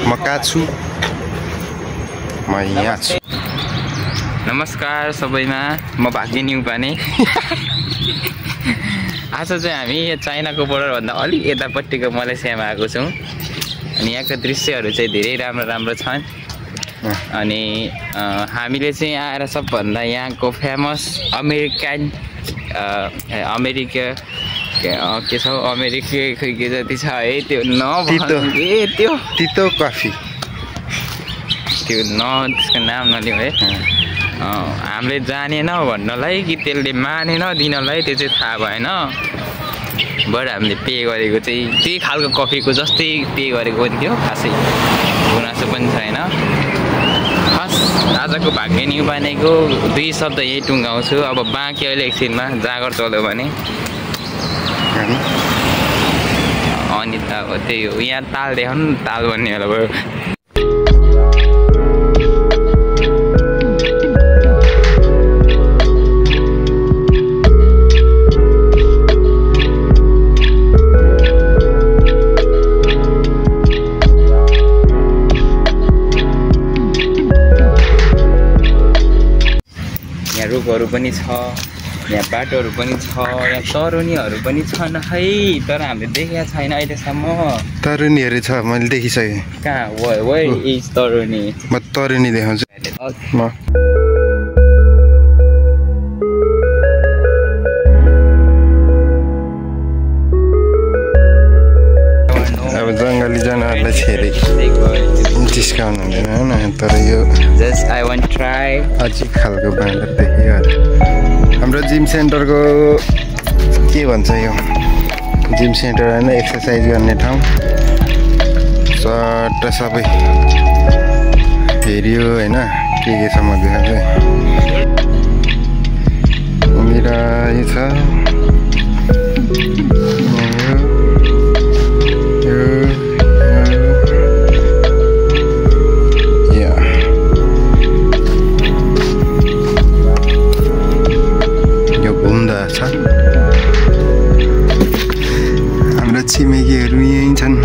म कहाँ छु म यहाँ छु नमस्कार सबैमा म भाग्य न्युपाने आज चाहिँ हामी चाइनाको बोर्डर भन्दा अलि यतापट्टिको मलेसियामा आएको छौँ अनि यहाँको दृश्यहरू चाहिँ धेरै राम्रो छन् अनि हामीले चाहिँ आएर सबभन्दा यहाँको फेमस अमेरिका के छ अमेरिका खै के जति छ है त्यो त्यो तितो कफी त्यो त्यसको नाम नलिउँ है हामीले जानेन भन्नलाई कि त्यसले मानेन दिनलाई त्यो चाहिँ थाहा भएन बट हामीले पे गरेको चाहिँ त्यही खालको कफीको जस्तै पे गरेको पनि थियो खासै गुनासो पनि छैन खास आजको भाग्य न्युपानेको 2 शब्द यही टुङ्गाउँछु अब बाँकी अहिले एकछिनमा जागर चल्यो भने अनि त अब त्यही हो यहाँ ताल देखाउनु ताल भन्ने बेला भयो रुखहरू पनि छ यहाँ बाटोहरू पनि छ यहाँ तरुनीहरू पनि छन् है तर हामीले देखेका छैन अहिलेसम्म तरुनीहरू छ मैले देखिसकेँ कहाँ वेयर इज तरुनी म तरुनी देखाउँछु म अब जङ्गली जनावरलाई छेरी जिस्काउनु हुँदैन होइन तर यो जस्ट आई वान्ट ट्राई अझै खालको बाँदर देखियो हाम्रो जिम सेन्टरको के भन्छ यो जिम सेन्टर होइन एक्सर्साइज गर्ने ठाउँ सट्ट सबै हेऱ्यो होइन के छ म देखाउँछु यहाँनिर यो छ हाम्रो छिमेकीहरू यहीँ छन्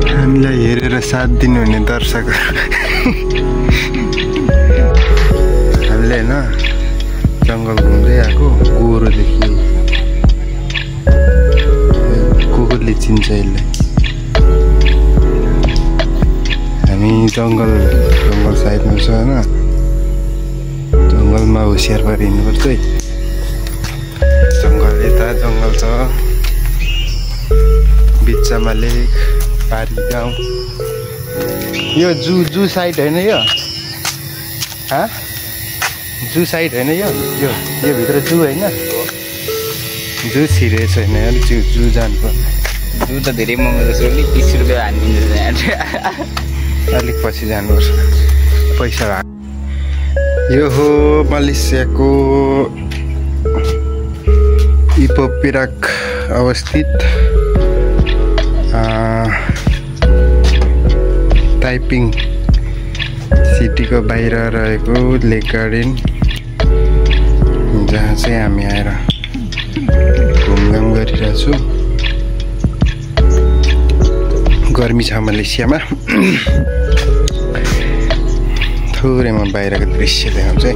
हामीलाई हेरेर साथ दिनुहुने दर्शकहरू हामीले होइन जङ्गल घुम्दै आएको गोरुदेखि कुकुरले चिन्छ यसलाई हामी जङ्गल साइडमा छ होइन जङ्गलमा होसियार भएर हिँड्नुपर्छ है जङ्गल यता जङ्गल छ बिचमा लेक पारी गाउँ यो जू साइड होइन यो जू साइड होइन यो भित्र जू होइन जू छिरेको छैन अलिक जू जानुपर्ने जू त धेरै महँगो जस्तो अलिक 30 रुपियाँ हानिदिन्छ अलिक पछि जानुपर्छ पैसा यो हो मलेसियाको इपोपिराक अवस्थित ताइपिङ सिटीको बाहिर रहेको लेक गार्डन जहाँ चाहिँ हामी आएर घुमघाम गरिरहेछु गर्मी छ मलेसियामा थोरै म बाहिरको दृश्य देखाउँछु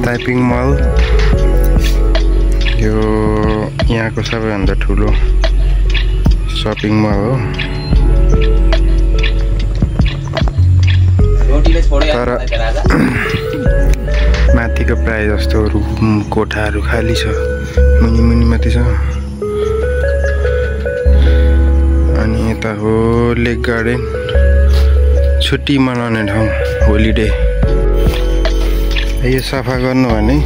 ताइपिङ मल यो यहाँको सबैभन्दा ठुलो सपिङ मल हो तर माथिको प्राय जस्तो रुम कोठाहरू खाली छ मुनि माथि छ अनि यता हो लेक गार्डन छुट्टी मनाउने ठाउँ होलिडे यो सफा गर्नु भने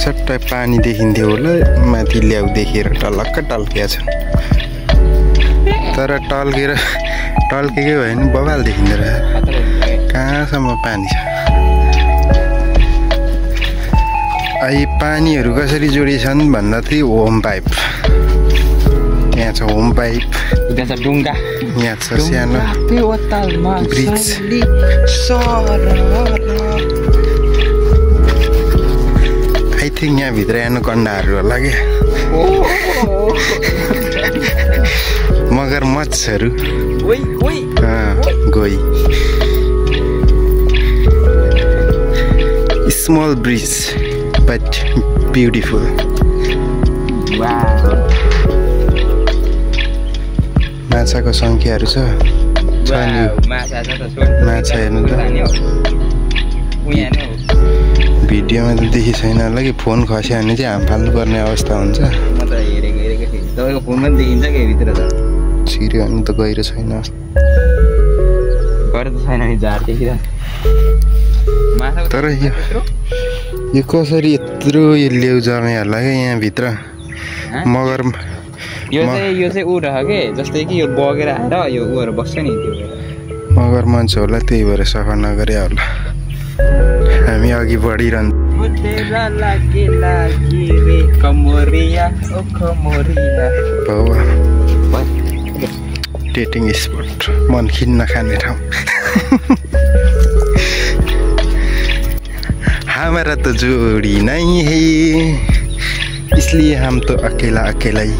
सट्टै पानी देखिन्थ्यो होला माथि ल्याउ देखेर टलक्क टल्किया छ तर टल्केर टल्केकै भयो भने बवाल देखिँदो रहेछ कहाँसम्म पानी छ अहिले पानीहरू कसरी जोडिएछन् भन्दा चाहिँ होम पाइप यहाँ छ होम पाइप त्यहाँ छ डुङ्गा यहाँ छ सानो ब्रिज आई थिङ्क यहाँभित्र एनाकोन्डाहरू होला क्या मगरमच्छहरू गई स्मल ब्रिज बट ब्युटिफुल माछाको सङ्ख्याहरू छ माछा हेर्नु त भिडियोमा त देखि छैन होला कि फोन खस्यो भने चाहिँ हाम फाल्नुपर्ने अवस्था हुन्छ छिर्यो भने त गहिरो छैन तर यो कसरी यत्रो यो लेउ जमे होला क्या यहाँभित्र मगर यो चाहिँ ऊ रह के जस्तै कि यो बगेर आएर यो ऊहरू बस्छ नि त्यो मगर मान्छ होला त्यही भएर सफा नगरे होला हामी अघि बढिरहन्छ डेटिङ स्पट मन खिन्न खाने ठाउँ हमारा तो जोड़ी नहीं है इसलिए हम तो अकेला अकेला ही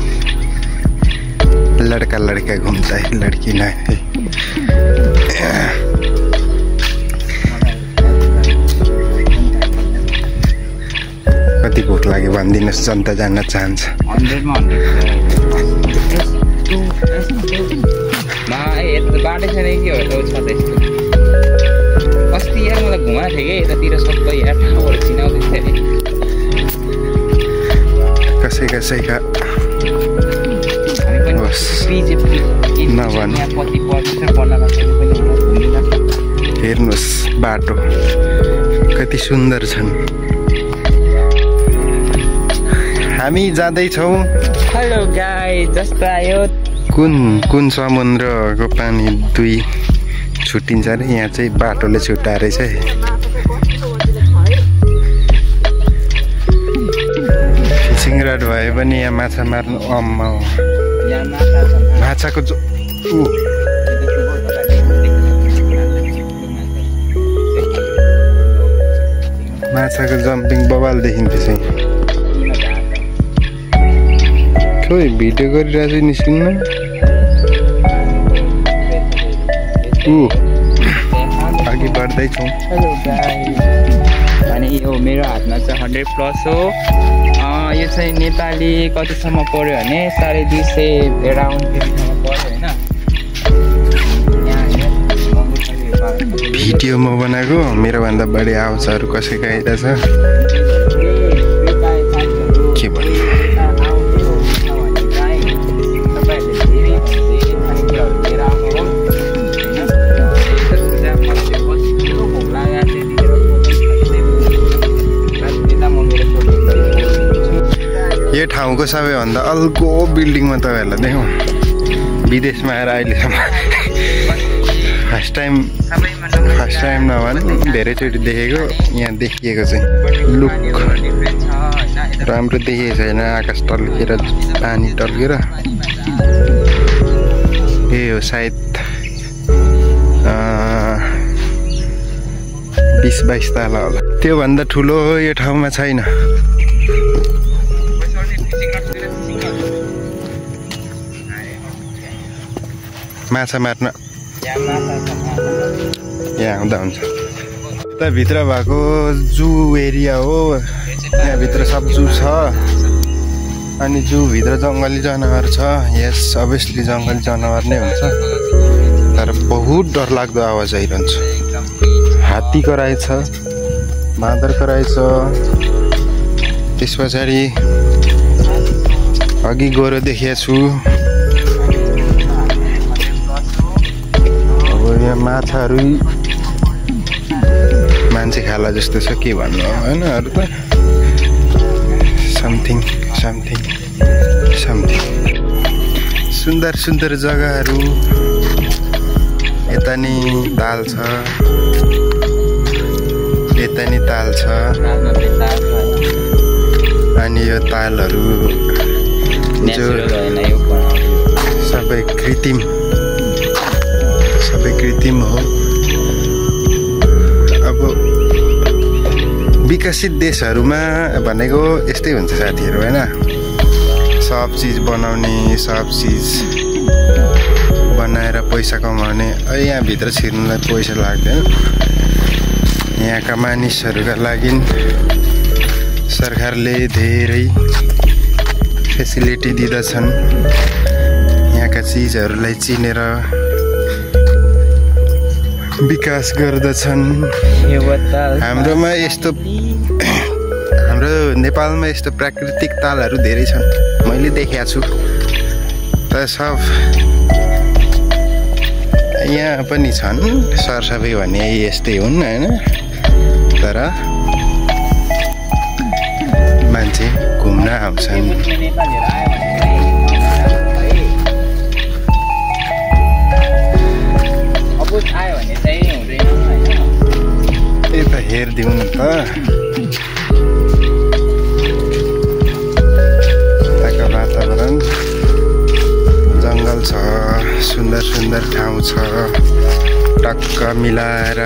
लड़का लड़का घूमता है लड़की नहीं है कति भोक लाग्यो भनिदिनुहोस् जनता जान्न चाहन्छ बाटो छैन के हो छ अस्ति यार मलाई घुमाएको थियो कि यतातिर सबै यार ठाउँहरू चिनाउँदै थियो अरे कसैका हेर्नुहोस् बाटो कति सुन्दर छन् हामी जाँदैछौँ हेलो गाइस जस्तो आयो कुन समुद्रको पानी दुई छुट्टिन्छ अरे यहाँ चाहिँ बाटोले छुट्टाएर चाहिँ फिसिङ रड भए पनि यहाँ माछा मार्नु अम्मा हो माछाको माछाको जम्पिङ बवाल देखिन्थ्यो चाहिँ खोइ भिडियो गरिरहेको छु निस्किन्न अघि बढ्दैछौँ अनि यो मेरो हातमा चाहिँ 100+ हो यो चाहिँ नेपाली कतिसम्म पऱ्यो भने 250 एराउन्ड त्यतिसम्म पऱ्यो होइन भिडियो म बनाएको मेरो भन्दा बढी आउँछहरू कसैको आइरहेछ के भन्नु यो ठाउँको सबैभन्दा अर्को बिल्डिङमा तपाईँहरूलाई देखाउँ विदेशमा आएर अहिलेसम्म फर्स्ट टाइम नभने धेरैचोटि देखेको यहाँ देखिएको चाहिँ लुक राम्रो देखिएको छैन आकाश टल्केर पानी टल्केर ए हो सायद 20-22 तला होला त्योभन्दा ठुलो यो ठाउँमा छैन माछा मार्न यहाँ आउँदा हुन्छ यता भित्र भएको जू एरिया हो यहाँभित्र सब जू छ अनि जूभित्र जङ्गली जनावर छ यस अभियसली जङ्गली जनावर नै हुन्छ तर बहुत डरलाग्दो आवाज आइरहन्छ हात्तीको रहेछ बाँदरको रहेछ त्यस पछाडि अघि गोरो देखेको छु यहाँ माछाहरू मान्छे खाला जस्तो छ के भन्नु होइन अरू त समथिङ सुन्दर सुन्दर जग्गाहरू नि ताल छ, यता नि ताल छ। अनि यो तालहरू जो सबै कृत्रिम हो। अब विकसित देशहरूमा भनेको यस्तै हुन्छ साथीहरू होइन। सब चिज बनाउने, सब चिज बनाएर पैसा कमाउने। यहाँभित्र छिर्नुलाई पैसा लाग्दैन। यहाँका मानिसहरूका लागि सरकारले धेरै फेसिलिटी दिँदछन्। यहाँका चिजहरूलाई चिनेर विकास गर्दछन्। हाम्रो नेपालमा यस्तो प्राकृतिक तालहरू धेरै छन्, मैले देखेको छु। तर सब यहाँ पनि छन्, सरसफाइ भने यस्तै हुन् होइन। तर मान्छे घुम्न आउँछन्। यता हेरिदिउँ न त। यताको वातावरण जङ्गल छ, सुन्दर सुन्दर ठाउँ छ, टक्क मिलाएर